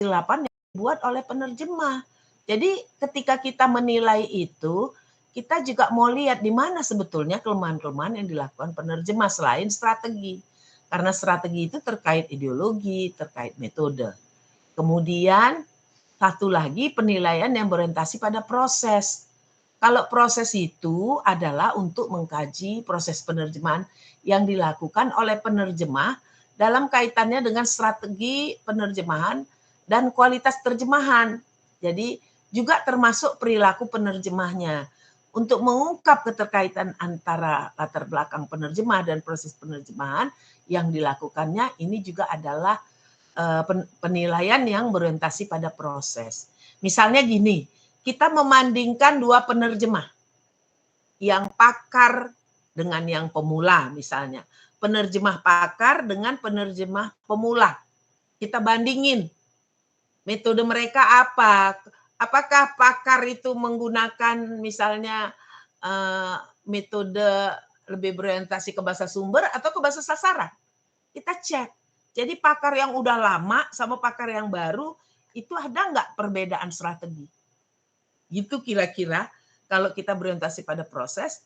kesilapan yang dibuat oleh penerjemah. Jadi ketika kita menilai itu, kita juga mau lihat di mana sebetulnya kelemahan-kelemahan yang dilakukan penerjemah selain strategi. Karena strategi itu terkait ideologi, terkait metode. Kemudian satu lagi penilaian yang berorientasi pada proses. Kalau proses itu adalah untuk mengkaji proses penerjemahan yang dilakukan oleh penerjemah dalam kaitannya dengan strategi penerjemahan dan kualitas terjemahan. Jadi juga termasuk perilaku penerjemahnya. Untuk mengungkap keterkaitan antara latar belakang penerjemah dan proses penerjemahan yang dilakukannya, ini juga adalah penilaian yang berorientasi pada proses. Misalnya gini, kita membandingkan dua penerjemah, yang pakar dengan yang pemula misalnya. Penerjemah pakar dengan penerjemah pemula. Kita bandingin metode mereka apa. Apakah pakar itu menggunakan misalnya metode lebih berorientasi ke bahasa sumber atau ke bahasa sasaran? Kita cek. Jadi pakar yang udah lama sama pakar yang baru, itu ada nggak perbedaan strategi? Gitu kira-kira kalau kita berorientasi pada proses.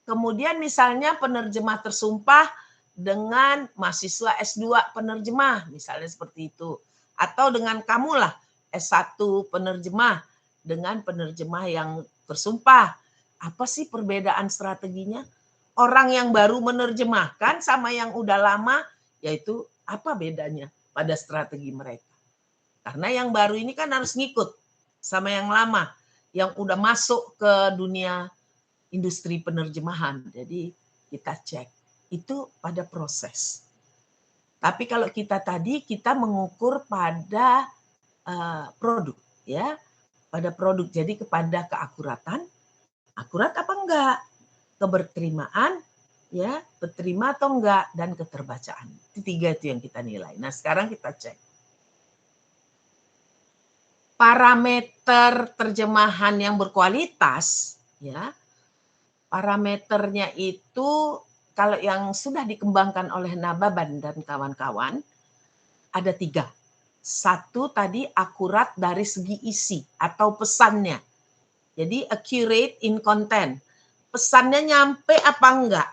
Kemudian misalnya penerjemah tersumpah dengan mahasiswa S2 penerjemah, misalnya seperti itu. Atau dengan kamulah S1 penerjemah dengan penerjemah yang tersumpah. Apa sih perbedaan strateginya? Orang yang baru menerjemahkan sama yang udah lama, yaitu apa bedanya pada strategi mereka? Karena yang baru ini kan harus ngikut sama yang lama, yang udah masuk ke dunia industri penerjemahan. Jadi kita cek itu pada proses. Tapi kalau kita tadi kita mengukur pada produk, ya, pada produk. Jadi kepada keakuratan, akurat apa enggak, keberterimaan, ya, berterima atau enggak, dan keterbacaan. Itu tiga itu yang kita nilai. Nah sekarang kita cek parameter terjemahan yang berkualitas, ya. Parameternya itu kalau yang sudah dikembangkan oleh Nababan dan kawan-kawan ada 3. 1 tadi akurat dari segi isi atau pesannya. Jadi accurate in content. Pesannya nyampe apa enggak?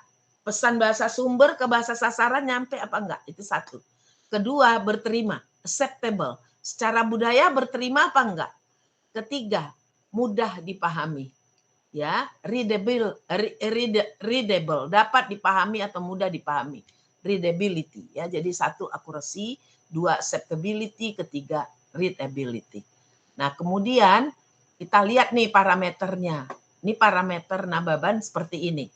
Pesan bahasa sumber ke bahasa sasaran nyampe apa enggak? Itu 1. Kedua, berterima, acceptable. Secara budaya berterima apa enggak? Ketiga, mudah dipahami. Ya, readable, dapat dipahami atau mudah dipahami. Readability, ya. Jadi 1 accuracy, 2 acceptability, ketiga readability. Nah, kemudian kita lihat nih parameternya. Ini parameter Nababan seperti ini.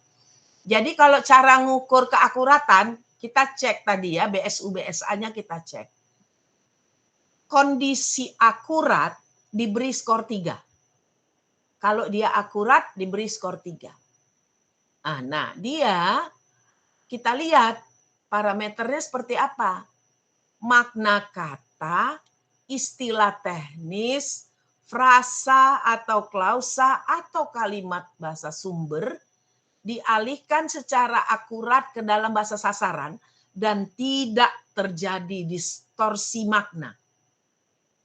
Jadi kalau cara ngukur keakuratan, kita cek tadi ya, BSU-BSA-nya kita cek. Kondisi akurat diberi skor 3. Kalau dia akurat diberi skor 3. Nah, dia kita lihat parameternya seperti apa. Makna kata, istilah teknis, frasa atau klausa atau kalimat bahasa sumber dialihkan secara akurat ke dalam bahasa sasaran dan tidak terjadi distorsi makna.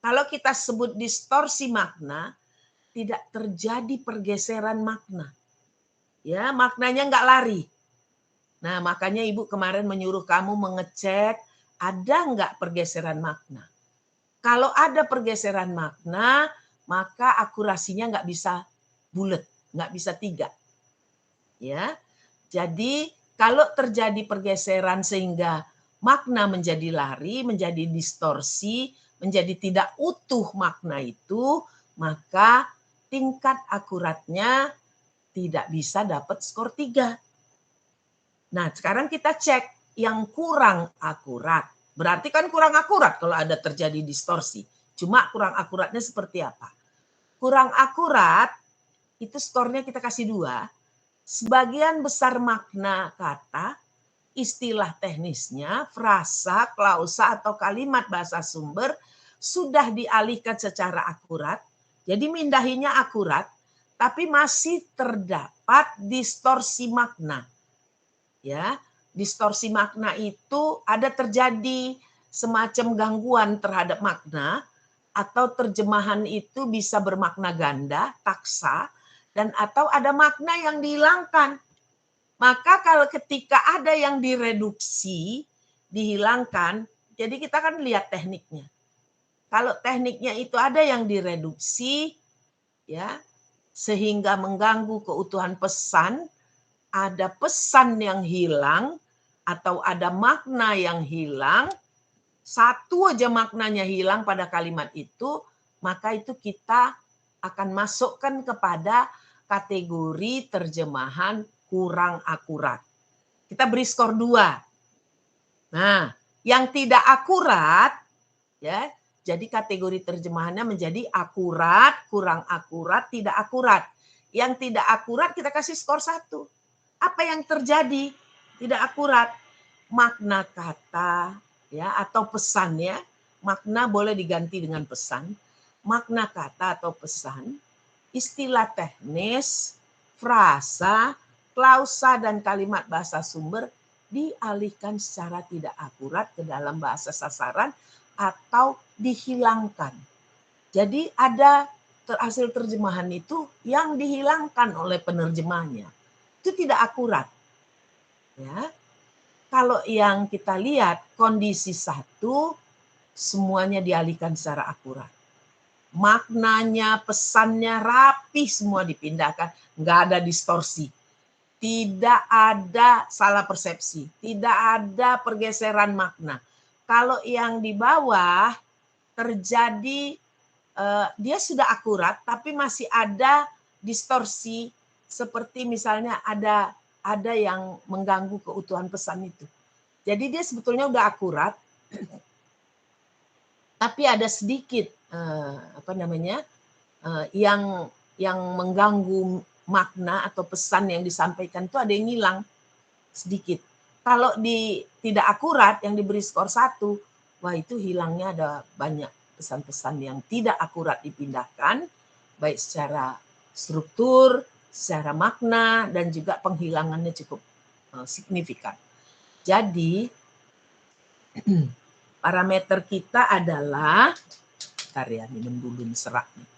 Kalau kita sebut distorsi makna, tidak terjadi pergeseran makna. Ya, maknanya nggak lari. Nah, makanya Ibu kemarin menyuruh kamu mengecek ada nggak pergeseran makna. Kalau ada pergeseran makna, maka akurasinya nggak bisa bulat, nggak bisa 3. Ya, jadi kalau terjadi pergeseran sehingga makna menjadi lari, menjadi distorsi, menjadi tidak utuh makna itu, maka tingkat akuratnya tidak bisa dapat skor 3. Nah, sekarang kita cek yang kurang akurat. Berarti kan kurang akurat kalau ada terjadi distorsi. Cuma kurang akuratnya seperti apa? Kurang akurat itu skornya kita kasih 2. Sebagian besar makna kata, istilah teknisnya, frasa, klausa atau kalimat bahasa sumber sudah dialihkan secara akurat. Jadi mindahinya akurat, tapi masih terdapat distorsi makna. Ya, distorsi makna itu ada terjadi semacam gangguan terhadap makna atau terjemahan itu bisa bermakna ganda, taksa, dan atau ada makna yang dihilangkan. Maka kalau ketika ada yang direduksi, dihilangkan, jadi kita kan lihat tekniknya. Kalau tekniknya itu ada yang direduksi, ya, sehingga mengganggu keutuhan pesan, ada pesan yang hilang, atau ada makna yang hilang, satu aja maknanya hilang pada kalimat itu, maka itu kita akan masukkan kepada kategori terjemahan kurang akurat. Kita beri skor 2. Nah, yang tidak akurat, ya, jadi kategori terjemahannya menjadi akurat, kurang akurat, tidak akurat. Yang tidak akurat kita kasih skor 1. Apa yang terjadi? Tidak akurat. Makna kata, ya, atau pesan, ya. Makna boleh diganti dengan pesan. Makna kata atau pesan, istilah teknis, frasa, klausa, dan kalimat bahasa sumber dialihkan secara tidak akurat ke dalam bahasa sasaran atau dihilangkan. Jadi ada hasil terjemahan itu yang dihilangkan oleh penerjemahnya. Itu tidak akurat. Ya. Kalau yang kita lihat kondisi 1 semuanya dialihkan secara akurat. Maknanya, pesannya rapi semua dipindahkan, nggak ada distorsi. Tidak ada salah persepsi, tidak ada pergeseran makna. Kalau yang di bawah terjadi dia sudah akurat tapi masih ada distorsi, seperti misalnya ada yang mengganggu keutuhan pesan itu. Jadi dia sebetulnya udah akurat tapi ada sedikit yang mengganggu makna atau pesan yang disampaikan itu, ada yang hilang sedikit. Kalau tidak akurat yang diberi skor 1, wah itu hilangnya ada banyak pesan-pesan yang tidak akurat dipindahkan, baik secara struktur, secara makna, dan juga penghilangannya cukup signifikan. Jadi parameter kita adalah, bentar ya, ini mendulun serak nih.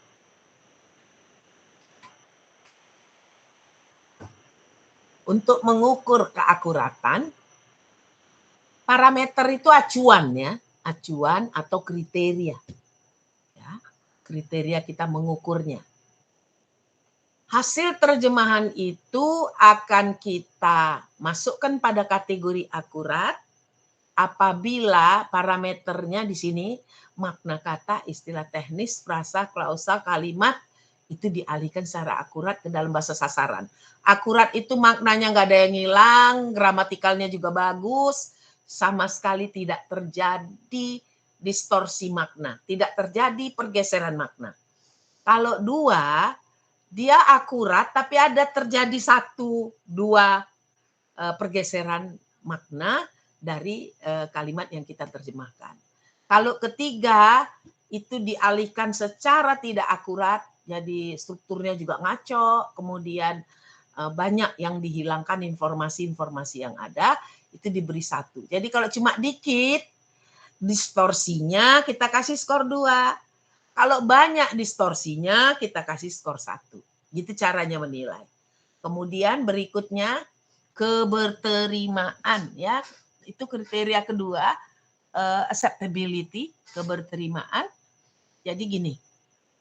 Untuk mengukur keakuratan, parameter itu acuan, ya, acuan atau kriteria. Ya, kriteria kita mengukurnya. Hasil terjemahan itu akan kita masukkan pada kategori akurat apabila parameternya di sini makna kata, istilah teknis, frasa, klausa, kalimat itu dialihkan secara akurat ke dalam bahasa sasaran. Akurat itu maknanya nggak ada yang hilang, gramatikalnya juga bagus, sama sekali tidak terjadi distorsi makna, tidak terjadi pergeseran makna. Kalau 2, dia akurat tapi ada terjadi 1-2 pergeseran makna dari kalimat yang kita terjemahkan. Kalau ketiga itu dialihkan secara tidak akurat, jadi strukturnya juga ngaco, kemudian banyak yang dihilangkan informasi-informasi yang ada, itu diberi 1. Jadi kalau cuma dikit distorsinya kita kasih skor 2. Kalau banyak distorsinya kita kasih skor 1. Gitu caranya menilai. Kemudian berikutnya keberterimaan, ya. Itu kriteria kedua, acceptability, keberterimaan. Jadi gini,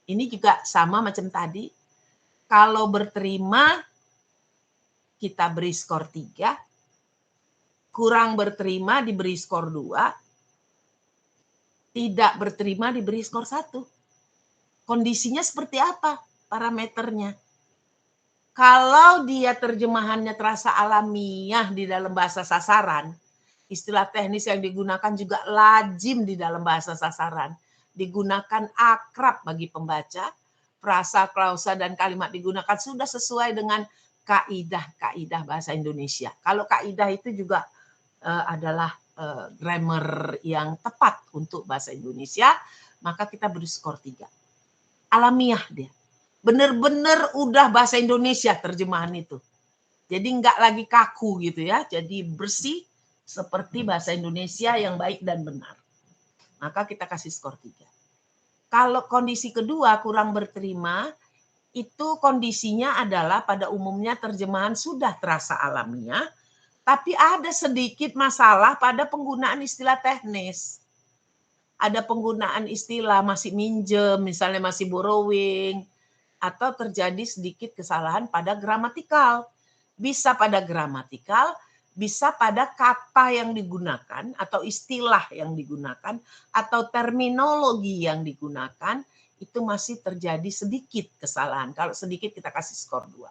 ini juga sama macam tadi. Kalau berterima kita beri skor 3, kurang berterima diberi skor 2, tidak berterima diberi skor 1. Kondisinya seperti apa parameternya? Kalau dia terjemahannya terasa alamiah di dalam bahasa sasaran, istilah teknis yang digunakan juga lazim di dalam bahasa sasaran, digunakan akrab bagi pembaca, frasa, klausa, dan kalimat digunakan sudah sesuai dengan kaidah-kaidah bahasa Indonesia. Kalau kaidah itu juga adalah grammar yang tepat untuk bahasa Indonesia, maka kita beri skor 3. Alamiah dia. Benar-benar udah bahasa Indonesia terjemahan itu. Jadi nggak lagi kaku gitu ya. Jadi bersih seperti bahasa Indonesia yang baik dan benar. Maka kita kasih skor 3. Kalau kondisi kedua kurang berterima, itu kondisinya adalah pada umumnya terjemahan sudah terasa alamiah, tapi ada sedikit masalah pada penggunaan istilah teknis. Ada penggunaan istilah masih minjem, misalnya masih borrowing, atau terjadi sedikit kesalahan pada gramatikal. Bisa pada gramatikal, bisa pada kata yang digunakan atau istilah yang digunakan atau terminologi yang digunakan, itu masih terjadi sedikit kesalahan. Kalau sedikit kita kasih skor 2.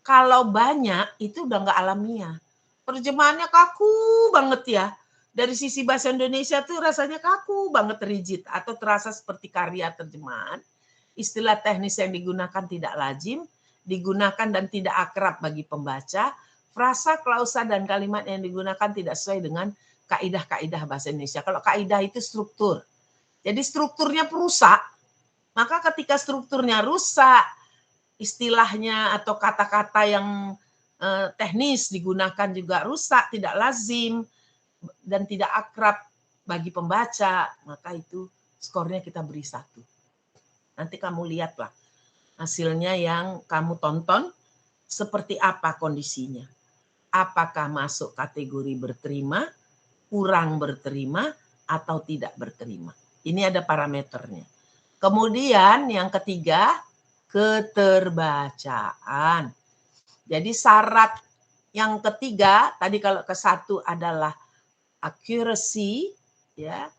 Kalau banyak itu udah nggak alamiah. Terjemahannya kaku banget ya. Dari sisi bahasa Indonesia tuh rasanya kaku banget, rigid atau terasa seperti karya terjemahan. Istilah teknis yang digunakan tidak lazim, digunakan dan tidak akrab bagi pembaca. Frasa, klausa, dan kalimat yang digunakan tidak sesuai dengan kaidah-kaidah bahasa Indonesia. Kalau kaidah itu struktur. Jadi strukturnya rusak. Maka ketika strukturnya rusak, istilahnya atau kata-kata yang teknis digunakan juga rusak, tidak lazim, dan tidak akrab bagi pembaca, maka itu skornya kita beri 1. Nanti kamu lihatlah hasilnya yang kamu tonton seperti apa kondisinya. Apakah masuk kategori berterima, kurang berterima, atau tidak berterima. Ini ada parameternya. Kemudian yang ketiga, keterbacaan. Jadi syarat yang ketiga, tadi kalau ke-1 adalah accuracy, ya,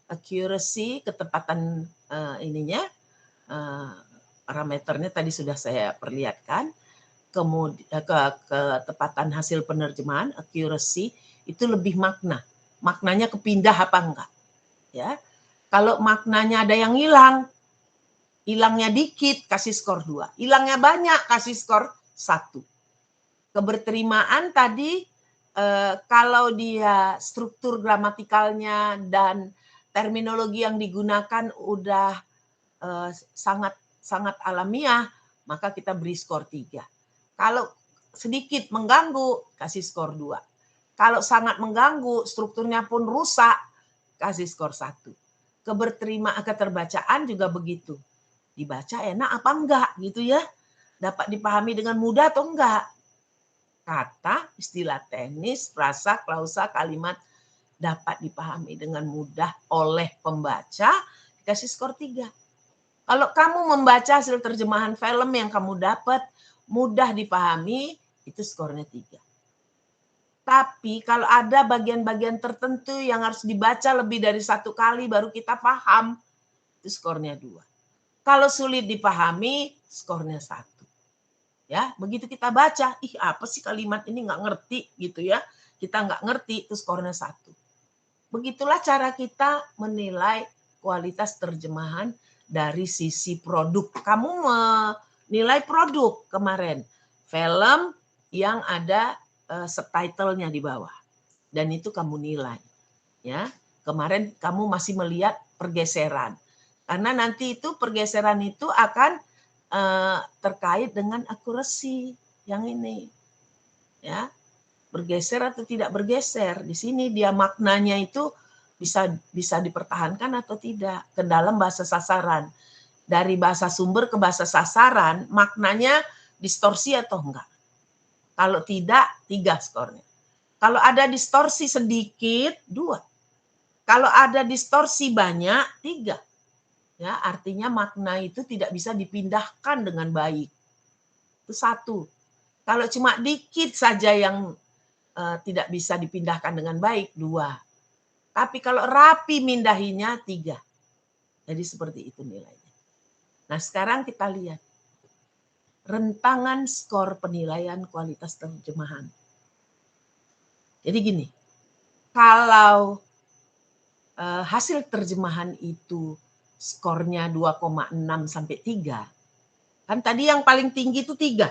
accuracy, ketepatan parameternya tadi sudah saya perlihatkan. Kemudian ketepatan hasil penerjemahan, accuracy, itu lebih makna. Maknanya kepindah apa enggak? Ya. Kalau maknanya ada yang hilang, hilangnya dikit kasih skor 2, hilangnya banyak kasih skor 1. Keberterimaan tadi kalau dia struktur gramatikalnya dan terminologi yang digunakan udah sangat alamiah, maka kita beri skor 3. Kalau sedikit mengganggu, kasih skor 2. Kalau sangat mengganggu, strukturnya pun rusak, kasih skor 1. Keterbacaan juga begitu. Dibaca enak apa enggak gitu ya. Dapat dipahami dengan mudah atau enggak. Kata, istilah teknis, frasa, klausa, kalimat dapat dipahami dengan mudah oleh pembaca, dikasih skor 3. Kalau kamu membaca hasil terjemahan film yang kamu dapat mudah dipahami, itu skornya 3. Tapi kalau ada bagian-bagian tertentu yang harus dibaca lebih dari 1 kali baru kita paham, itu skornya 2. Kalau sulit dipahami, skornya 1. Ya, begitu kita baca, ih apa sih kalimat ini nggak ngerti gitu ya. Kita nggak ngerti, itu skornya 1. Begitulah cara kita menilai kualitas terjemahan dari sisi produk. Kamu menilai produk kemarin, film yang ada subtitlenya di bawah, dan itu kamu nilai. Ya, kemarin kamu masih melihat pergeseran, karena nanti itu pergeseran itu akan terkait dengan akurasi yang ini, ya, bergeser atau tidak bergeser. Di sini dia maknanya itu bisa dipertahankan atau tidak ke dalam bahasa sasaran. Dari bahasa sumber ke bahasa sasaran, maknanya distorsi atau enggak. Kalau tidak, 3 skornya. Kalau ada distorsi sedikit, 2. Kalau ada distorsi banyak, 3. Ya, artinya makna itu tidak bisa dipindahkan dengan baik. Itu 1. Kalau cuma dikit saja yang tidak bisa dipindahkan dengan baik, 2. Tapi kalau rapi mindahinya, 3. Jadi seperti itu nilainya. Nah, sekarang kita lihat rentangan skor penilaian kualitas terjemahan. Jadi gini, kalau hasil terjemahan itu skornya 2,6 sampai 3. Kan tadi yang paling tinggi itu 3.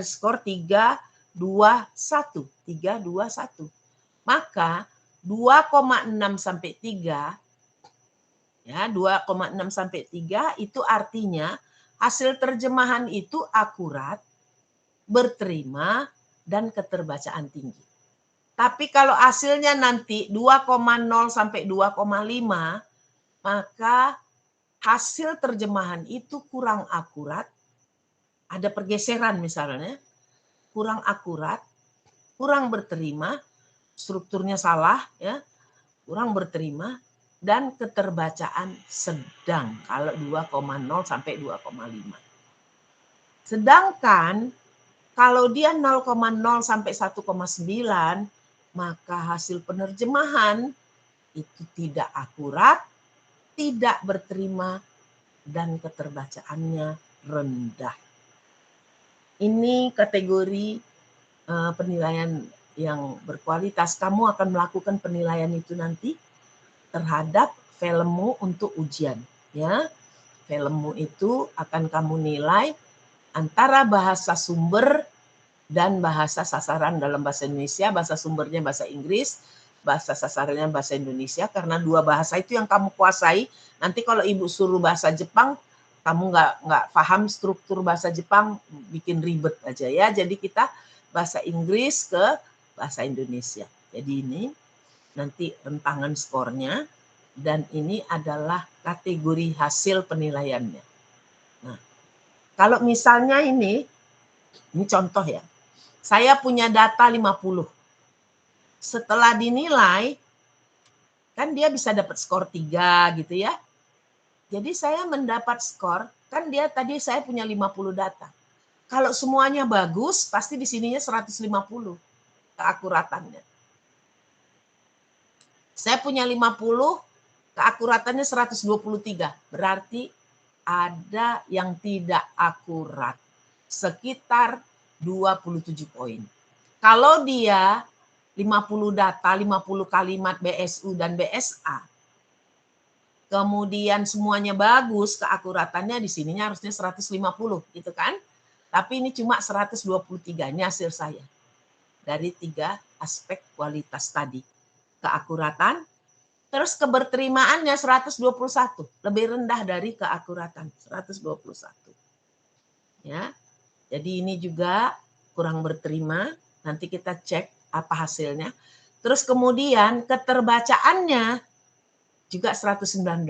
Skor 3, 2, 1. 3, 2, 1. Maka 2,6 sampai 3, ya, 2,6 sampai 3 itu artinya hasil terjemahan itu akurat, berterima, dan keterbacaan tinggi. Tapi kalau hasilnya nanti 2,0 sampai 2,5, maka hasil terjemahan itu kurang akurat, ada pergeseran misalnya, kurang akurat, kurang berterima, strukturnya salah, ya, kurang berterima, dan keterbacaan sedang kalau 2,0 sampai 2,5. Sedangkan kalau dia 0,0 sampai 1,9, maka hasil penerjemahan itu tidak akurat, tidak berterima, dan keterbacaannya rendah. Ini kategori penilaian yang berkualitas. Kamu akan melakukan penilaian itu nanti terhadap filmmu untuk ujian. Ya, filmmu itu akan kamu nilai antara bahasa sumber dan bahasa sasaran dalam bahasa Indonesia. Bahasa sumbernya bahasa Inggris, bahasa sasarannya bahasa Indonesia, karena dua bahasa itu yang kamu kuasai. Nanti kalau ibu suruh bahasa Jepang, kamu nggak paham struktur bahasa Jepang, bikin ribet aja ya. Jadi kita bahasa Inggris ke bahasa Indonesia. Jadi ini nanti rentangan skornya, dan ini adalah kategori hasil penilaiannya. Nah, kalau misalnya ini contoh ya, saya punya data 50. Setelah dinilai, kan dia bisa dapat skor 3 gitu ya. Jadi saya mendapat skor, kan dia tadi saya punya 50 data. Kalau semuanya bagus, pasti di sininya 150 keakuratannya. Saya punya 50, keakuratannya 123. Berarti ada yang tidak akurat. Sekitar 27 poin. Kalau dia 50 data, 50 kalimat BSU dan BSA, kemudian semuanya bagus, keakuratannya di sininya harusnya 150 gitu kan. Tapi ini cuma 123, ini hasil saya. Dari 3 aspek kualitas tadi. Keakuratan, terus keberterimaannya 121, lebih rendah dari keakuratan, 121. Ya. Jadi ini juga kurang berterima, nanti kita cek apa hasilnya. Terus kemudian keterbacaannya juga 119.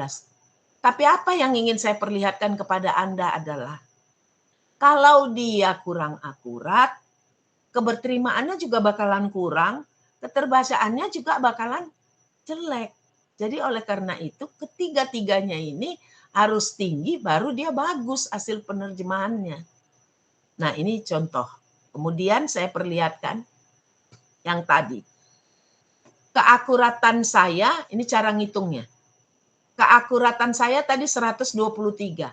Tapi apa yang ingin saya perlihatkan kepada Anda adalah kalau dia kurang akurat, keberterimaannya juga bakalan kurang, keterbacaannya juga bakalan jelek. Jadi oleh karena itu ketiga-tiganya ini harus tinggi baru dia bagus hasil penerjemahannya. Nah, ini contoh. Kemudian saya perlihatkan yang tadi. Keakuratan saya, ini cara ngitungnya. Keakuratan saya tadi 123.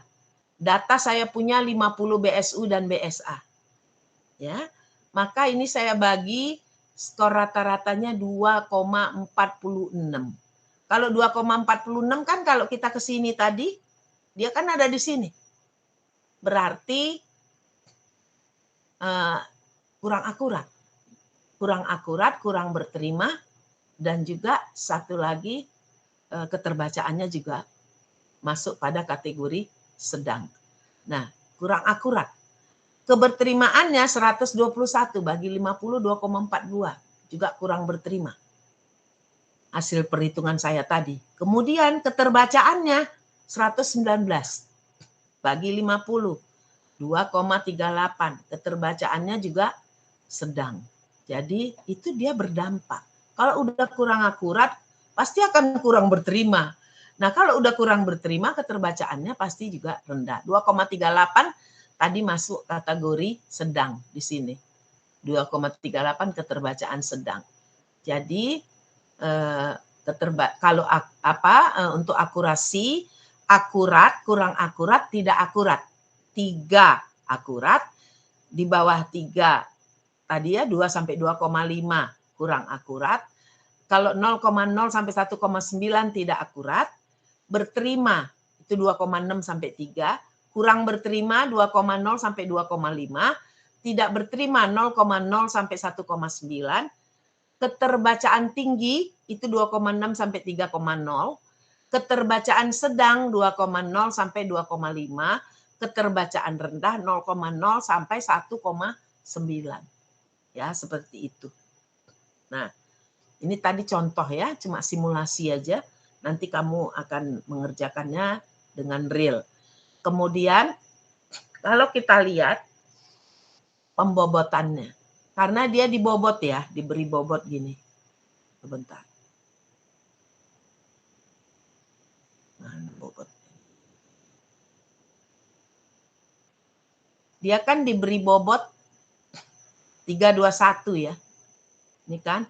Data saya punya 50 BSU dan BSA. Ya. Maka ini saya bagi skor rata-ratanya 2,46. Kalau 2,46 kan kalau kita ke sini tadi, dia kan ada di sini. Berarti kurang akurat. Kurang akurat, kurang berterima, dan juga satu lagi keterbacaannya juga masuk pada kategori sedang. Nah, kurang akurat. Keberterimaannya 121 bagi 50, 2,42. Juga kurang berterima. Hasil perhitungan saya tadi. Kemudian keterbacaannya 119 bagi 50, 2,38. Keterbacaannya juga sedang. Jadi itu dia berdampak. Kalau udah kurang akurat, pasti akan kurang berterima. Nah, kalau udah kurang berterima, keterbacaannya pasti juga rendah. 2,38 tadi masuk kategori sedang di sini. 2,38 keterbacaan sedang. Jadi kalau untuk akurasi, akurat, kurang akurat, tidak akurat. 3 akurat, di bawah 3 tadi ya 2 sampai 2,5 kurang akurat. Kalau 0,0 sampai 1,9 tidak akurat. Berterima itu 2,6 sampai 3, kurang berterima 2,0 sampai 2,5, tidak berterima 0,0 sampai 1,9, keterbacaan tinggi itu 2,6 sampai 3,0, keterbacaan sedang 2,0 sampai 2,5, keterbacaan rendah 0,0 sampai 1,9. Ya, seperti itu. Nah, ini tadi contoh ya, cuma simulasi aja. Nanti kamu akan mengerjakannya dengan real. Kemudian kalau kita lihat pembobotannya, karena dia dibobot ya, diberi bobot gini. Sebentar. Nah, bobot. Dia kan diberi bobot 321 ya. Ini kan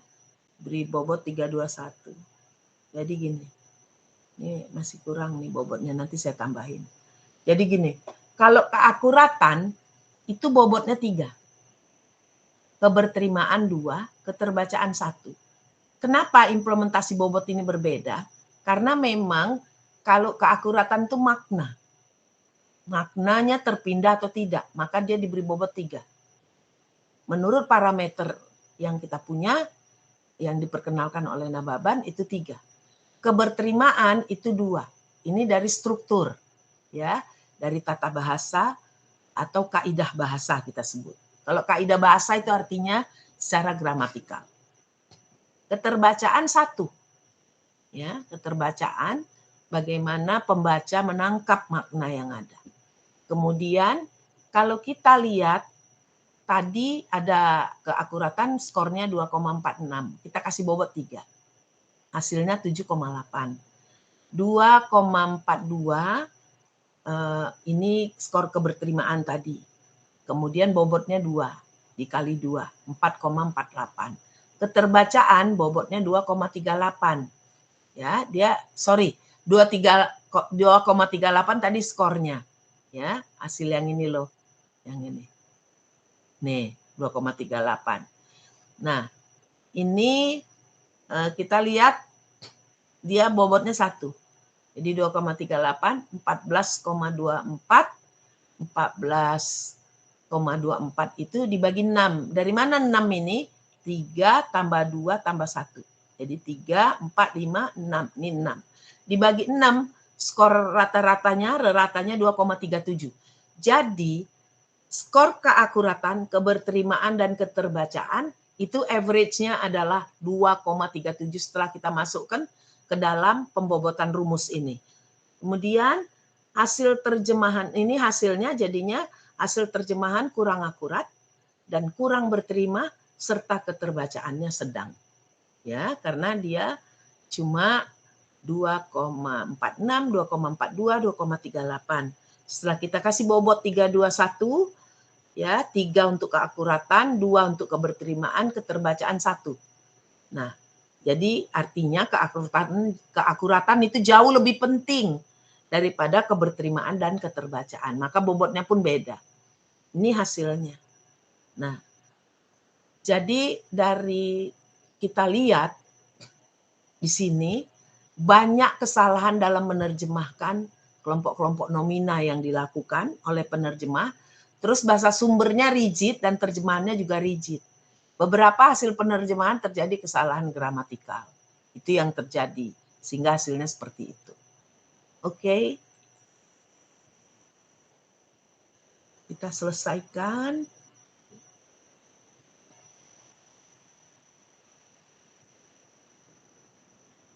beri bobot 321. Jadi gini. Ini masih kurang nih bobotnya, nanti saya tambahin. Jadi gini, kalau keakuratan itu bobotnya 3. Keberterimaan 2, keterbacaan 1. Kenapa implementasi bobot ini berbeda? Karena memang kalau keakuratan itu makna. Maknanya terpindah atau tidak, maka dia diberi bobot 3. Menurut parameter yang kita punya, yang diperkenalkan oleh Nababan itu 3. Keberterimaan itu 2. Ini dari struktur, ya, dari tata bahasa atau kaidah bahasa kita sebut. Kalau kaidah bahasa itu artinya secara gramatikal. Keterbacaan 1, ya, keterbacaan bagaimana pembaca menangkap makna yang ada. Kemudian kalau kita lihat tadi ada keakuratan skornya 2,46. Kita kasih bobot 3. Hasilnya 7,8. 2,42 ini skor keberterimaan tadi. Kemudian bobotnya 2 dikali 2, 4,48. Keterbacaan bobotnya 2,38. Ya, dia 2,38 tadi skornya. Ya, hasil yang ini loh. Yang ini. Nih, 2,38. Nah, ini kita lihat dia bobotnya 1. Jadi 2,38, 14,24, 14,24 itu dibagi 6. Dari mana 6 ini? 3 tambah 2 tambah 1. Jadi 3, 4, 5, 6. Ini 6. Dibagi 6, skor rata-ratanya 2,37. Jadi skor keakuratan, keberterimaan, dan keterbacaan itu average-nya adalah 2,37 setelah kita masukkan ke dalam pembobotan rumus ini. Kemudian hasil terjemahan ini hasilnya jadinya hasil terjemahan kurang akurat dan kurang berterima serta keterbacaannya sedang. Ya, karena dia cuma 2,46, 2,42, 2,38. Setelah kita kasih bobot 321, ya, 3 untuk keakuratan, 2 untuk keberterimaan, keterbacaan 1. Nah, jadi artinya keakuratan itu jauh lebih penting daripada keberterimaan dan keterbacaan. Maka bobotnya pun beda. Ini hasilnya. Nah, jadi dari kita lihat di sini banyak kesalahan dalam menerjemahkan kelompok-kelompok nomina yang dilakukan oleh penerjemah. Terus bahasa sumbernya rigid dan terjemahannya juga rigid. Beberapa hasil penerjemahan terjadi kesalahan gramatikal. Itu yang terjadi, sehingga hasilnya seperti itu. Oke. Kita selesaikan.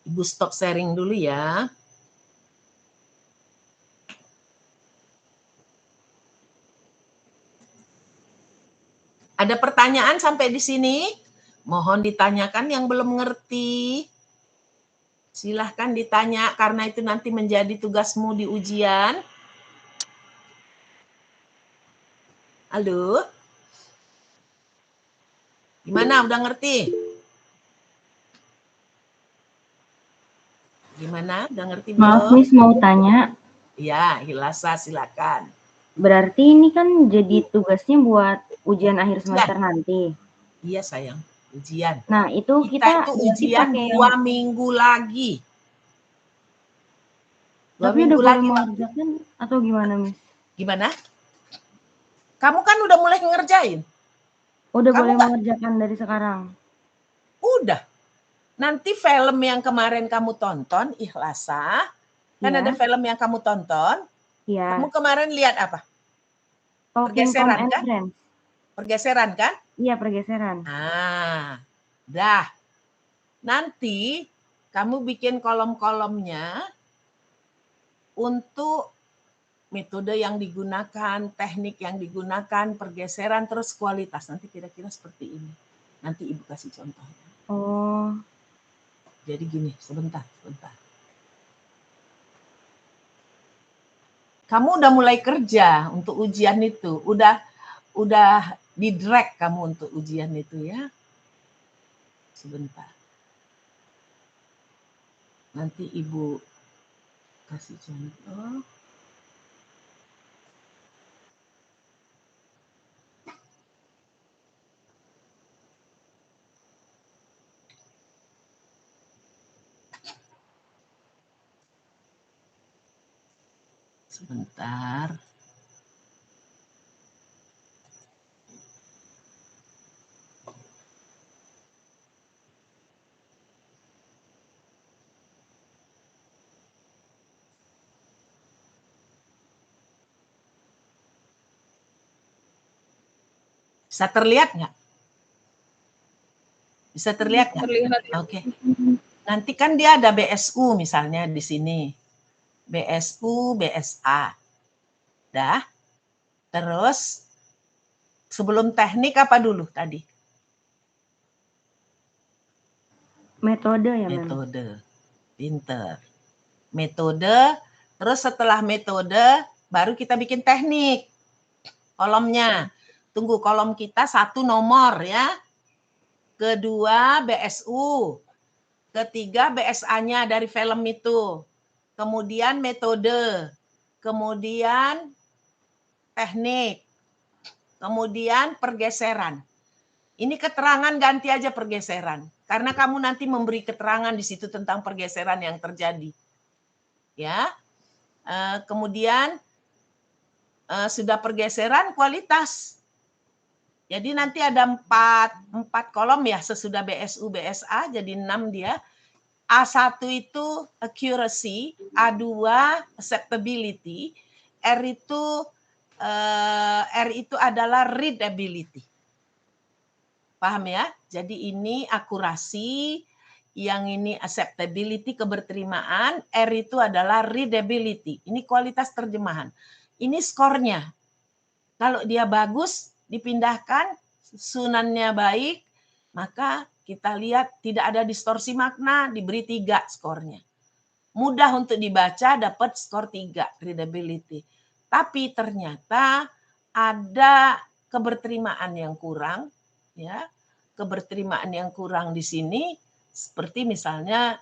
Ibu stop sharing dulu ya. Ada pertanyaan sampai di sini? Mohon ditanyakan yang belum ngerti. Silahkan ditanya karena itu nanti menjadi tugasmu di ujian. Halo? Gimana, udah ngerti? Gimana, udah ngerti belum? Maaf, Miss, mau tanya. Ya, Hilasa, silakan. Berarti ini kan jadi tugasnya buat ujian akhir semester nanti. Iya, sayang. Ujian. Nah, itu kita itu ujian pakai 2 minggu lagi. 2 tapi minggu udah boleh lagi. mengerjakan atau gimana, Miss? Gimana? Kamu kan udah mulai ngerjain. Udah boleh mengerjakan dari sekarang? Udah. Nanti film yang kemarin kamu tonton, Ikhlasa, kan ada film yang kamu tonton. Iya. Kamu kemarin lihat apa? Pergeseran kan? Pergeseran kan? Iya, pergeseran. Dah. Nanti kamu bikin kolom-kolomnya untuk metode yang digunakan, teknik yang digunakan, pergeseran, terus kualitas. Nanti kira-kira seperti ini. Nanti Ibu kasih contohnya. Oh. Jadi gini, sebentar. Kamu udah mulai kerja untuk ujian itu, udah di drag kamu untuk ujian itu ya. Sebentar. Nanti Ibu kasih contoh. Sebentar. Bisa terlihat nggak? Bisa terlihat nggak? Terlihat. Oke. Nanti kan dia ada BSU misalnya di sini. BSU, BSA. Dah. Terus sebelum teknik apa dulu tadi? Metode ya, Mem? Metode. Pinter. Metode, terus setelah metode baru kita bikin teknik. Kolomnya. Tunggu, kolom kita 1 nomor ya. Kedua BSU. Ketiga BSA-nya dari film itu. Kemudian metode. Kemudian teknik. Kemudian pergeseran. Ini keterangan ganti aja pergeseran. Karena kamu nanti memberi keterangan di situ tentang pergeseran yang terjadi. Ya. Kemudian sudah pergeseran, kualitas. Jadi nanti ada 4 kolom ya sesudah BSU, BSA, jadi 6 dia. A1 itu accuracy, A2 acceptability, R itu adalah readability. Paham ya? Jadi ini akurasi, yang ini acceptability, keberterimaan, R itu adalah readability. Ini kualitas terjemahan. Ini skornya. Kalau dia bagus, dipindahkan, sunannya baik, maka kita lihat tidak ada distorsi makna, diberi 3 skornya. Mudah untuk dibaca, dapat skor 3, readability. Tapi ternyata ada keberterimaan yang kurang, ya. Keberterimaan yang kurang di sini, seperti misalnya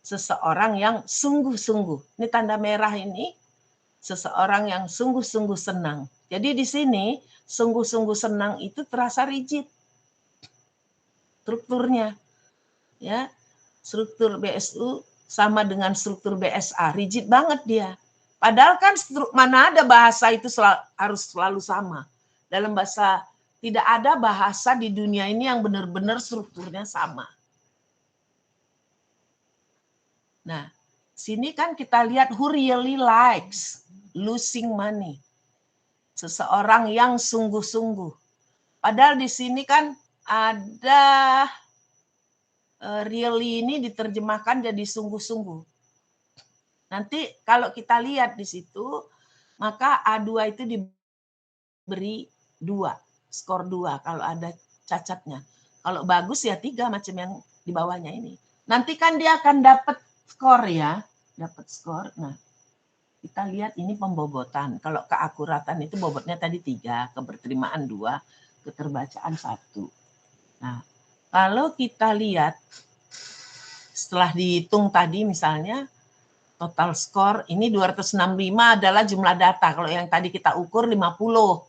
seseorang yang sungguh-sungguh. Ini tanda merah ini, seseorang yang sungguh-sungguh senang. Jadi di sini sungguh-sungguh senang itu terasa rigid strukturnya, ya. Struktur BSU sama dengan struktur BSA, rigid banget dia. Padahal kan mana ada bahasa itu harus selalu sama. Dalam bahasa tidak ada bahasa di dunia ini yang benar-benar strukturnya sama. Nah, sini kan kita lihat who really likes losing money. Seseorang yang sungguh-sungguh. Padahal di sini kan ada really ini diterjemahkan jadi sungguh-sungguh. Nanti kalau kita lihat di situ, maka A2 itu diberi 2, skor 2 kalau ada cacatnya. Kalau bagus ya 3 macam yang di bawahnya ini. Nanti kan dia akan dapat skor ya, dapat skor. Nah, kita lihat ini pembobotan. Kalau keakuratan itu bobotnya tadi 3, keberterimaan 2, keterbacaan 1. Nah, kalau kita lihat setelah dihitung tadi misalnya total skor ini 265 adalah jumlah data. Kalau yang tadi kita ukur 50.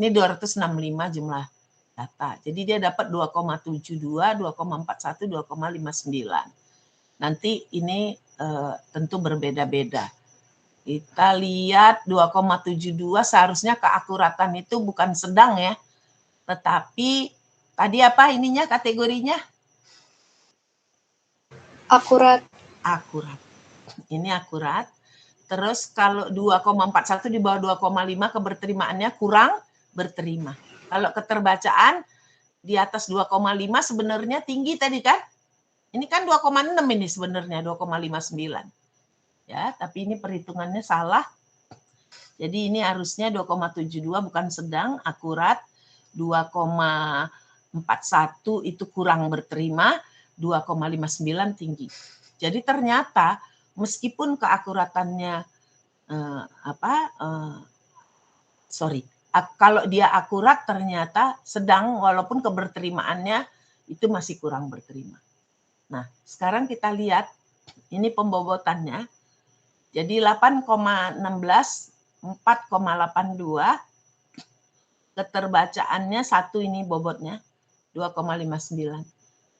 Ini 265 jumlah data. Jadi dia dapat 2,72, 2,41, 2,59. Nanti ini tentu berbeda-beda. Kita lihat 2,72 seharusnya keakuratan itu bukan sedang ya. Tetapi tadi apa ininya kategorinya? Akurat. Akurat. Ini akurat. Terus kalau 2,41 di bawah 2,5 keberterimaannya kurang berterima. Kalau keterbacaan di atas 2,5 sebenarnya tinggi tadi kan? Ini kan 2,6 ini sebenarnya 2,59. Ya, tapi ini perhitungannya salah. Jadi ini harusnya 2,72 bukan sedang, akurat. 2,41 itu kurang berterima, 2,59 tinggi. Jadi ternyata meskipun keakuratannya kalau dia akurat ternyata sedang, walaupun keberterimaannya itu masih kurang berterima. Nah, sekarang kita lihat ini pembobotannya. Jadi 8,16, 4,82, keterbacaannya 1 ini bobotnya 2,59.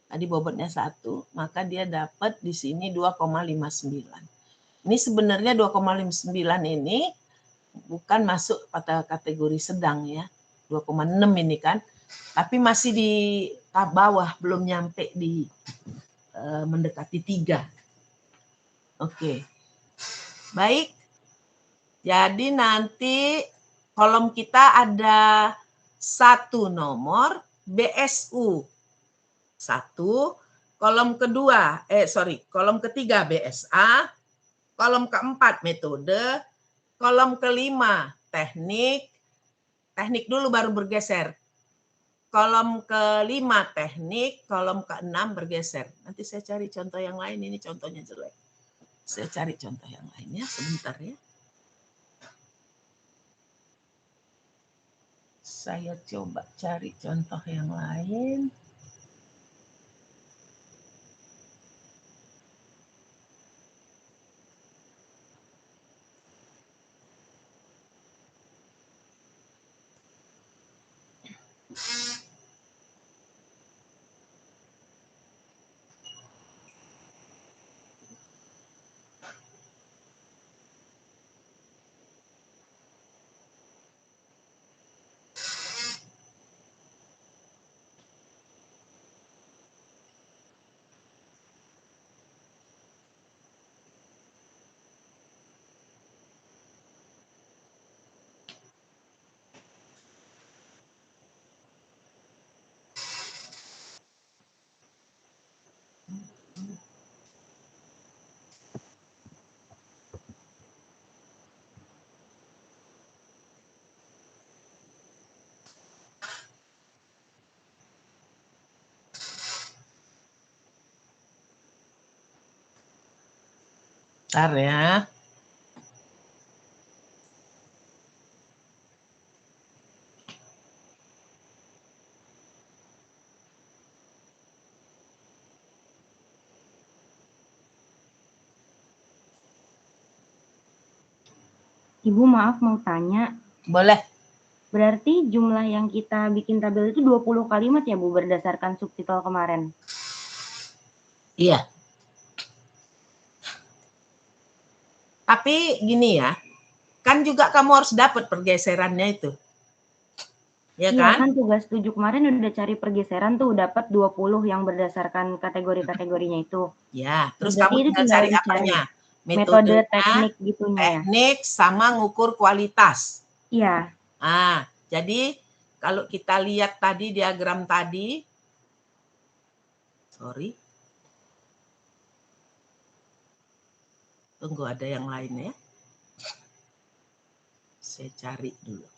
Tadi bobotnya 1, maka dia dapat di sini 2,59. Ini sebenarnya 2,59 ini bukan masuk pada kategori sedang ya, 2,6 ini kan, tapi masih di tahap bawah, belum nyampe di mendekati 3. Oke, baik. Jadi nanti kolom kita ada 1 nomor BSU 1, kolom kedua, kolom ketiga BSA, kolom keempat metode, kolom kelima teknik dulu baru bergeser. Kolom kelima teknik, kolom keenam bergeser. Nanti saya cari contoh yang lain, ini contohnya jelek. Saya cari contoh yang lainnya sebentar ya. Saya coba cari contoh yang lain. Bentar ya. Ibu maaf mau tanya. Boleh. Berarti jumlah yang kita bikin tabel itu 20 kalimat ya Bu, berdasarkan subtitle kemarin? Iya. Tapi gini ya, kan juga kamu harus dapat pergeserannya itu. Ya Iya kan? kan tugas 7 kemarin udah cari pergeseran tuh, dapat 20 yang berdasarkan kategori-kategorinya itu. Ya, terus Berarti kamu itu tinggal tinggal cari dicari apanya? metode, Metodenya, teknik gitunya ya? teknik sama ngukur kualitas. Iya. Jadi kalau kita lihat tadi diagram tadi, tunggu ada yang lain ya. Saya cari dulu.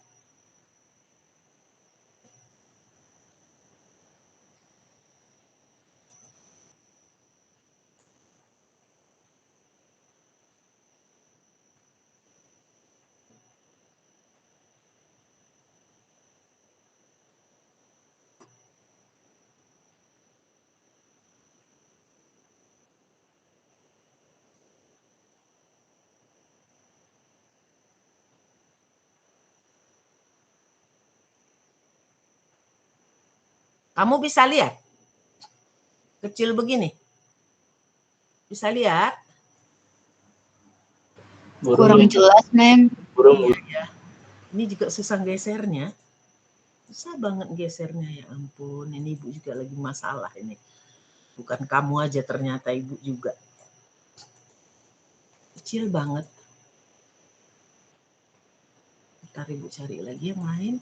Kamu bisa lihat? Kecil begini. Bisa lihat? Kurang jelas, Mem. Iya. Ini juga susah gesernya. Susah banget gesernya, ya ampun. Ini Ibu juga lagi masalah ini. Bukan kamu aja, ternyata Ibu juga. Kecil banget. Ntar Ibu cari lagi yang lain.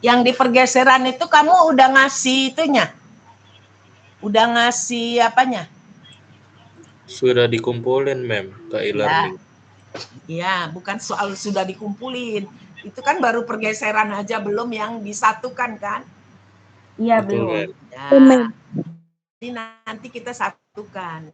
Yang di pergeseran itu kamu udah ngasih itunya? Udah ngasih apanya? Sudah dikumpulin, Mem, ke e-learning. Ya, bukan soal sudah dikumpulin. Itu kan baru pergeseran aja, belum yang disatukan kan? Iya, Betul, belum. Mem. Ya. Jadi nanti kita satukan.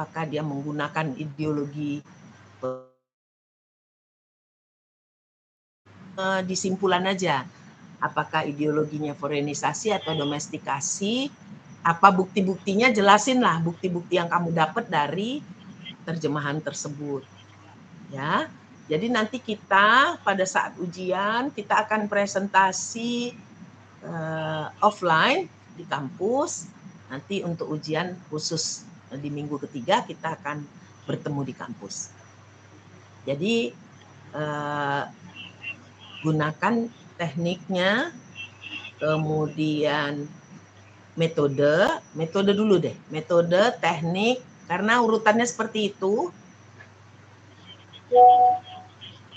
Apakah dia menggunakan ideologi disimpulan aja. Apakah ideologinya forenisasi atau domestikasi? Apa bukti-buktinya, jelasin lah bukti-bukti yang kamu dapat dari terjemahan tersebut. Ya, jadi nanti kita pada saat ujian kita akan presentasi offline di kampus. Nanti untuk ujian khusus di minggu ketiga kita akan bertemu di kampus. Jadi gunakan tekniknya, kemudian metode dulu deh, metode, teknik, karena urutannya seperti itu.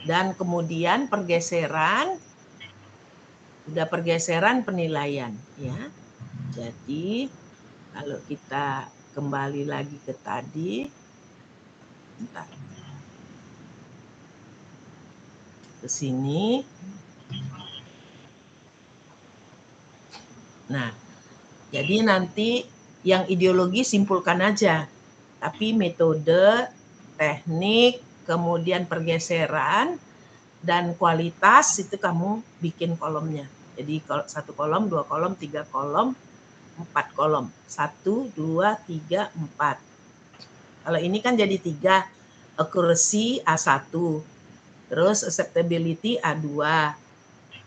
Dan kemudian pergeseran, udah pergeseran penilaian ya. Jadi kalau kita kembali lagi ke tadi, bentar, ke sini. Nah, jadi nanti yang ideologi simpulkan aja, tapi metode, teknik, kemudian pergeseran, dan kualitas itu kamu bikin kolomnya. Jadi 1 kolom, 2 kolom, 3 kolom, 4 kolom. 1, 2, 3, 4. Kalau ini kan jadi 3. Accuracy A1. Terus acceptability A2.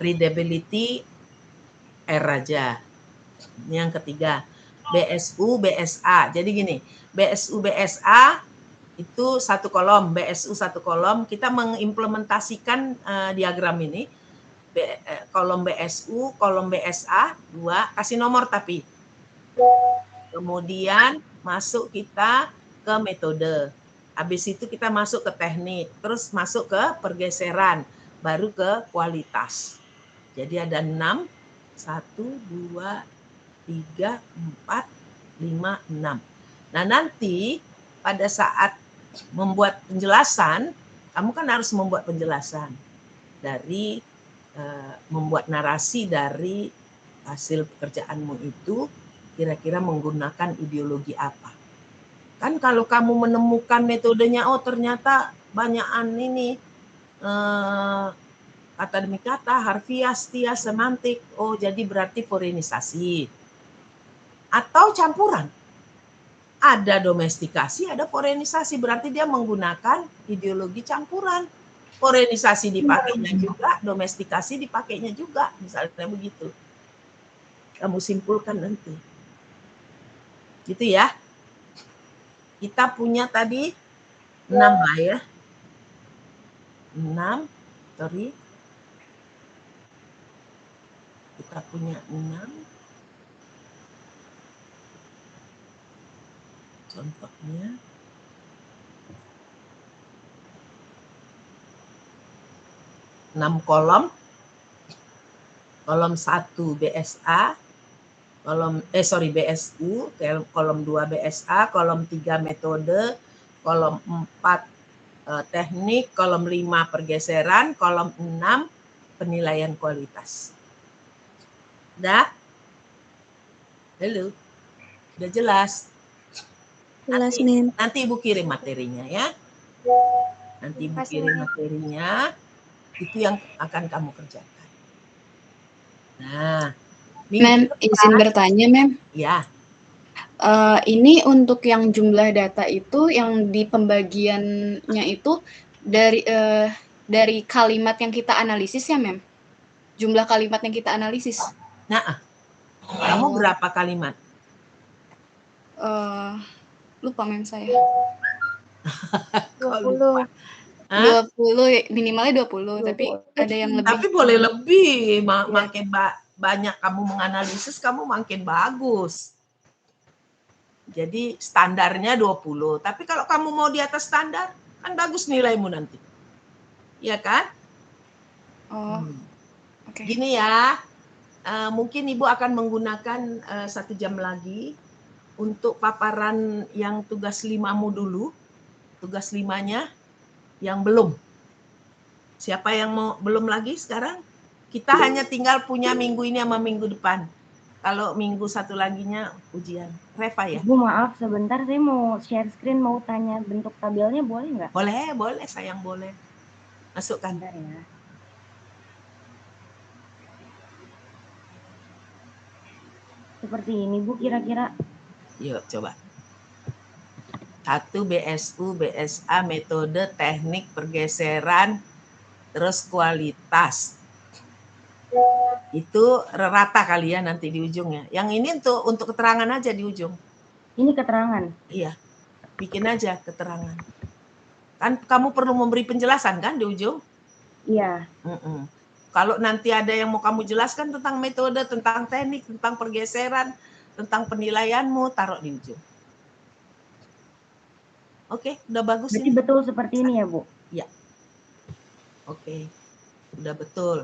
Readability R aja. Ini yang ketiga. BSU, BSA. Jadi gini, BSU, BSA itu 1 kolom, BSU 1 kolom. Kita mengimplementasikan diagram ini. Kolom BSU, kolom BSA 2, kasih nomor tapi. Kemudian masuk kita ke metode. Habis itu kita masuk ke teknik, terus masuk ke pergeseran, baru ke kualitas. Jadi ada 6, 1, 2, 3, 4, 5, 6. Nah nanti pada saat membuat penjelasan, kamu kan harus membuat penjelasan dari membuat narasi dari hasil pekerjaanmu itu kira-kira menggunakan ideologi apa. Kan kalau kamu menemukan metodenya, oh ternyata banyakan ini kata demi kata, harfiah, setia, semantik, oh jadi berarti forenisasi. Atau campuran. Ada domestikasi, ada forenisasi, berarti dia menggunakan ideologi campuran. Forenisasi dipakainya juga, domestikasi dipakainya juga, misalnya begitu. Kamu simpulkan nanti. Gitu ya. Kita punya tadi 6 lah ya. 6, sorry. Kita punya 6. Contohnya. Kolom. Kolom 1 BSA, BSU, kolom 2 BSA, kolom 3 metode, kolom 4 teknik, kolom 5 pergeseran, kolom 6 penilaian kualitas. Udah? Halo? Udah jelas? Jelas, Mem. Nanti Ibu kirim materinya ya. Nanti Ibu kirim materinya. Itu yang akan kamu kerjakan. Nah, Mem, izin bertanya, Mem. Ya. Ini untuk yang jumlah data itu, yang di pembagiannya itu dari kalimat yang kita analisis ya, Mem? Jumlah kalimat yang kita analisis. Nah, kamu berapa kalimat? Lupa, Mem, saya. 20. 20, minimalnya 20, tapi ada yang lebih. Tapi boleh lebih, makin banyak kamu menganalisis, kamu makin bagus. Jadi standarnya 20. Tapi kalau kamu mau di atas standar, kan bagus nilaimu nanti. Iya kan? Oh, oke. Gini ya, mungkin Ibu akan menggunakan 1 jam lagi untuk paparan yang tugas 5-mu dulu. Tugas 5-nya yang belum. Siapa yang mau belum lagi sekarang? Kita hanya tinggal punya minggu ini sama minggu depan. Kalau minggu satu laginya ujian. Reva ya? Ibu maaf sebentar, saya mau share screen, mau tanya bentuk tabelnya, boleh nggak? Boleh sayang, boleh. Masukkan. Bentar ya. Seperti ini Bu kira-kira. Yuk coba. 1 BSU, BSA, metode, teknik, pergeseran, terus kualitas. Itu rata kali ya nanti di ujungnya. Yang ini untuk keterangan aja di ujung. Ini keterangan. Iya, bikin aja keterangan. Kan kamu perlu memberi penjelasan kan di ujung? Iya. Kalau nanti ada yang mau kamu jelaskan tentang metode, tentang teknik, tentang pergeseran, tentang penilaianmu, taruh di ujung. Oke, udah bagus. Berarti ini. betul seperti ini ya Bu? Iya. Oke, udah betul.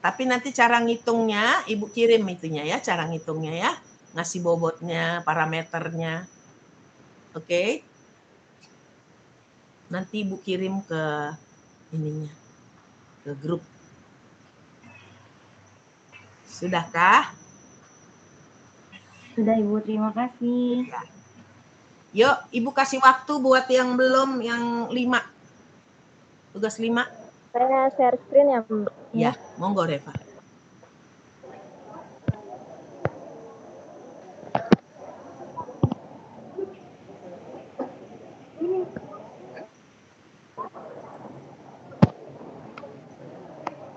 Tapi nanti cara ngitungnya, Ibu kirim itunya ya, cara ngitungnya ya. Ngasih bobotnya, parameternya. Oke. Nanti Ibu kirim ke ininya, ke grup. Sudahkah? Sudah Ibu, terima kasih. Ya. Yuk, Ibu kasih waktu buat yang belum, yang 5. Tugas 5. Saya share screen ya, Mbak. Ya, monggo Reva.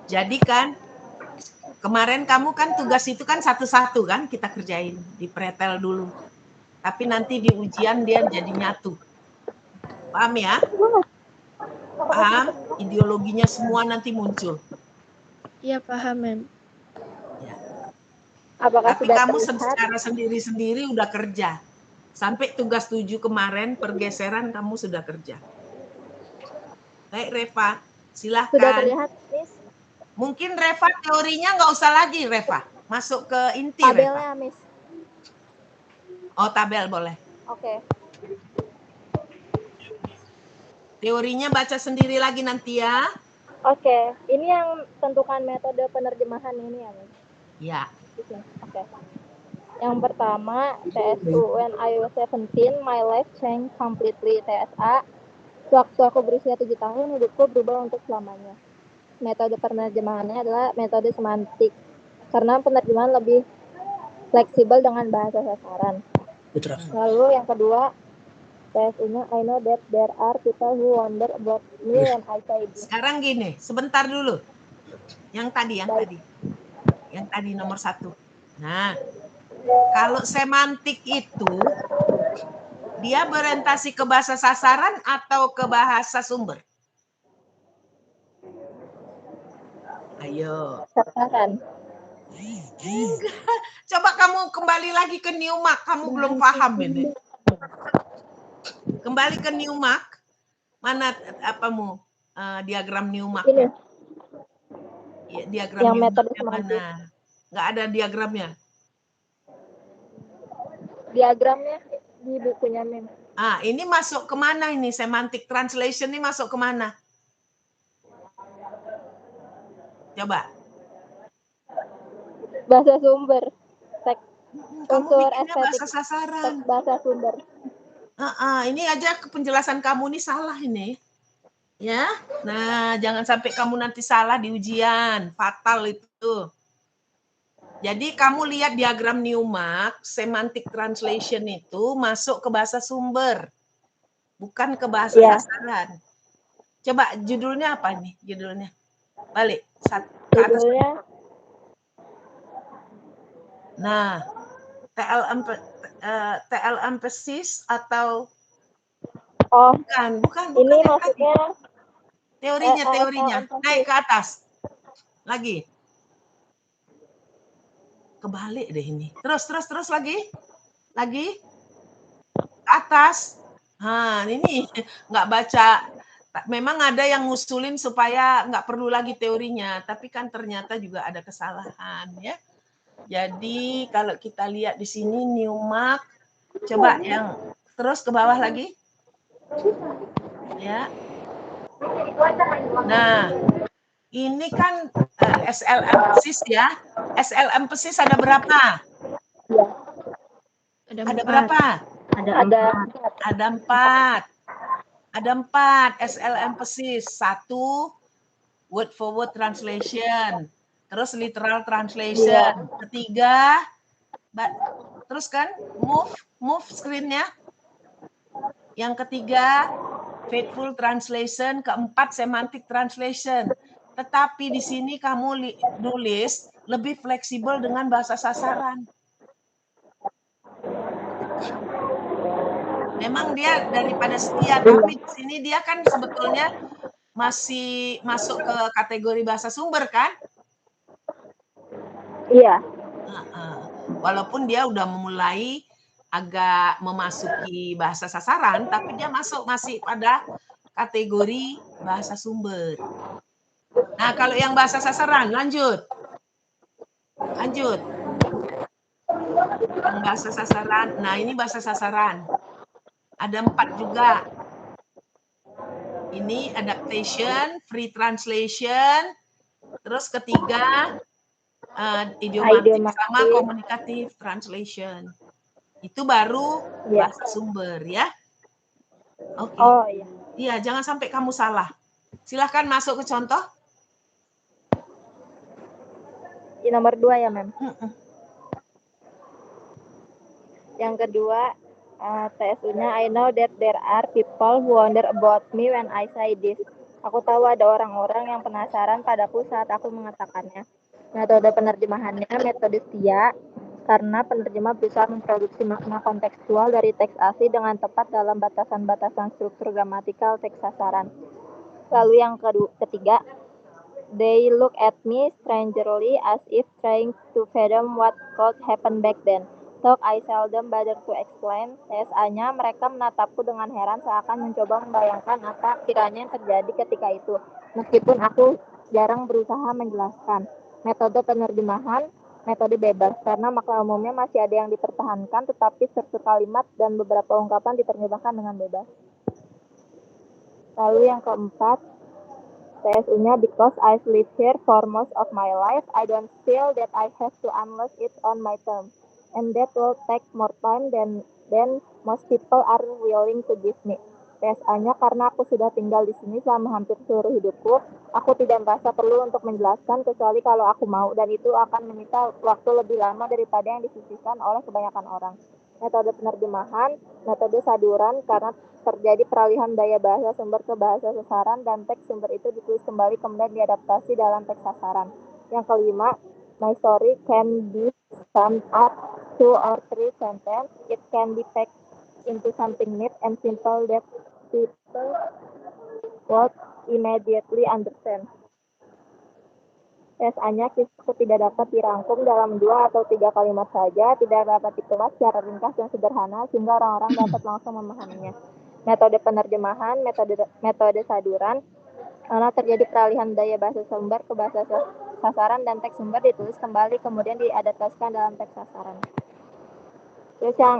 Jadi kan kemarin kamu kan tugas itu kan satu-satu kan kita kerjain, dipretel dulu. Tapi nanti di ujian dia jadi nyatu. Paham ya? Paham? Ideologinya semua nanti muncul. Iya, paham, Mem. Ya. Apakah Tapi sudah kamu terlihat? secara sendiri-sendiri udah kerja. Sampai tugas 7 kemarin pergeseran kamu sudah kerja. Baik Reva, silahkan. Sudah terlihat, Miss? Mungkin Reva teorinya nggak usah lagi Reva. Masuk ke inti Tabelnya, Reva. Miss. Oh tabel boleh. Oke. Teorinya baca sendiri lagi nanti ya. Oke, ini yang tentukan metode penerjemahan ini ya, Miss? Ya. Oke. Yang pertama, TSU when I was 17, my life changed completely. TSA, waktu aku berusia 7 tahun, hidupku berubah untuk selamanya. Metode penerjemahannya adalah metode semantik, karena penerjemahan lebih fleksibel dengan bahasa sasaran. Lalu yang kedua, TSU-nya, I know that there are people who wonder about me when I say this. Sekarang gini, sebentar dulu. Yang tadi nomor 1. Nah, kalau semantik itu dia berorientasi ke bahasa sasaran atau ke bahasa sumber? Ayo. Sasaran. Coba kamu kembali lagi ke Newmark, kamu belum paham ini. Kembali ke Newmark. Mana apamu? Diagram Newmark. Ini. Ya, diagram Yang Newmark metode semantik. mana? Nggak ada diagramnya. Diagramnya di bukunya, Mem. Ini masuk kemana ini? Semantic translation ini masuk kemana? Coba. Bahasa sumber. Kamu Unsur bikinnya estetik. bahasa sasaran. Bahasa sumber. Ini aja penjelasan kamu ini salah ini. Ya. Nah, jangan sampai kamu nanti salah di ujian. Fatal itu. Jadi kamu lihat diagram Newmark, semantic translation itu masuk ke bahasa sumber. Bukan ke bahasa sasaran. Coba judulnya apa nih? Judulnya. Balik. Judulnya. Nah, TL emphasis atau bukan ini yang maksudnya tadi. Teorinya. Naik ke atas. Lagi. Kebalik deh ini. Terus lagi. Lagi. atas. Ini nggak baca. Memang ada yang ngusulin supaya nggak perlu lagi teorinya, tapi kan ternyata juga ada kesalahan ya. Jadi kalau kita lihat di sini Newmark, coba yang terus ke bawah lagi. Ya. Nah, ini kan SL emphasis ya. SL emphasis ada berapa? Ada berapa? Ada 4. Ada 4 SL emphasis. 1 word for word translation. Terus literal translation. Ketiga, terus kan move screen-nya. Yang ketiga, faithful translation. Keempat, semantic translation. Tetapi di sini kamu nulis lebih fleksibel dengan bahasa sasaran. Memang dia daripada setia, tapi di sini dia kan sebetulnya masih masuk ke kategori bahasa sumber kan? Iya. Walaupun dia udah mulai agak memasuki bahasa sasaran, tapi dia masih pada kategori bahasa sumber. Nah, kalau yang bahasa sasaran, lanjut. Yang bahasa sasaran. Nah, ini bahasa sasaran. Ada 4 juga. Ini adaptation, free translation, terus ketiga idiomatik sama komunikatif translation. Itu baru bahasa sumber ya. Oke. Oh iya. Iya, jangan sampai kamu salah. Silahkan masuk ke contoh. Nomor 2 ya, Mem. Yang kedua, TSU-nya, I know that there are people who wonder about me when I say this. Aku tahu ada orang-orang yang penasaran padaku saat aku mengatakannya. Metode penerjemahannya metode STIA, karena penerjemah berusaha memproduksi makna kontekstual dari teks asli dengan tepat dalam batasan-batasan struktur gramatikal teks sasaran. Lalu yang ketiga, they look at me strangely as if trying to fathom what could happen back then. Though I seldom bother to explain, TSA-nya mereka menatapku dengan heran seakan mencoba membayangkan apa kiranya yang terjadi ketika itu. Meskipun aku jarang berusaha menjelaskan. Metode penerjemahan, metode bebas, karena makna umumnya masih ada yang dipertahankan, tetapi struktur kalimat dan beberapa ungkapan diterjemahkan dengan bebas. Lalu yang keempat, TSU-nya, because I've lived here for most of my life, I don't feel that I have to unleash it on my terms. And that will take more time than most people are willing to give me. TSA-nya, karena aku sudah tinggal di sini selama hampir seluruh hidupku, aku tidak merasa perlu untuk menjelaskan kecuali kalau aku mau, dan itu akan menyita waktu lebih lama daripada yang disisihkan oleh kebanyakan orang. Metode penerjemahan, metode saduran, karena terjadi peralihan daya bahasa sumber ke bahasa sasaran dan teks sumber itu ditulis kembali kemudian diadaptasi dalam teks sasaran. Yang kelima, my story can be summed up 2 or 3 sentences. It can be packed into something neat and simple that people would immediately understand. TSA-nya, kisahku tidak dapat dirangkum dalam 2 atau 3 kalimat saja, tidak dapat dikemas secara ringkas dan sederhana sehingga orang-orang dapat langsung memahaminya. Metode penerjemahan, metode saduran, karena terjadi peralihan daya bahasa sumber ke bahasa sasaran dan teks sumber ditulis kembali kemudian diadaptasikan dalam teks sasaran. Terus yang